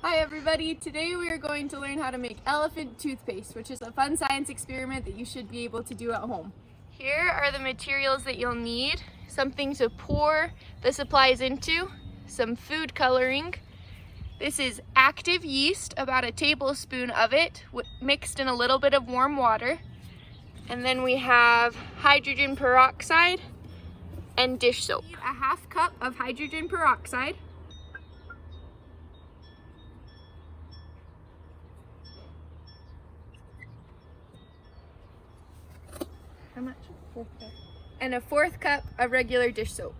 Hi everybody, today we are going to learn how to make elephant toothpaste, which is a fun science experiment that you should be able to do at home. Here are the materials that you'll need. Something to pour the supplies into, some food coloring. This is active yeast, about a tablespoon of it, mixed in a little bit of warm water. And then we have hydrogen peroxide and dish soap. A half cup of hydrogen peroxide. How much? And a fourth cup of regular dish soap.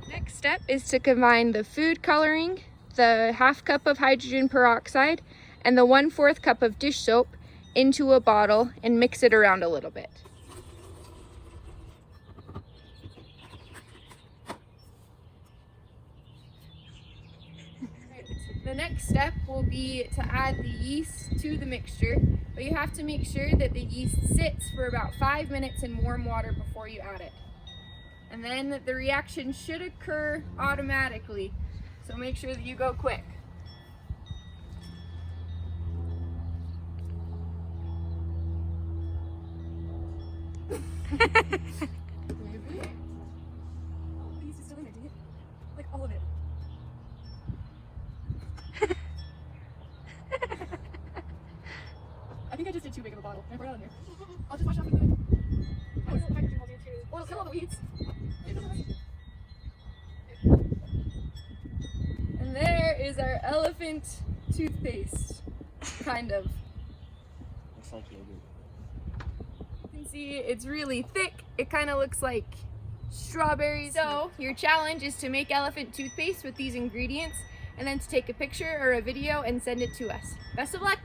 Next step is to combine the food coloring, the half cup of hydrogen peroxide, and the 1/4 cup of dish soap into a bottle and mix it around a little bit. The next step will be to add the yeast to the mixture, but you have to make sure that the yeast sits for about 5 minutes in warm water before you add it. And then the reaction should occur automatically, so make sure that you go quick. Like all of it. I think I just did too big of a bottle. Can I pour it out in here? I'll just wash it off with the hydrogen will do too. Well, it'll kill all the weeds. And there is our elephant toothpaste. Kind of. Looks like yogurt. You can see it's really thick. It kind of looks like strawberries. So your challenge is to make elephant toothpaste with these ingredients and then to take a picture or a video and send it to us. Best of luck!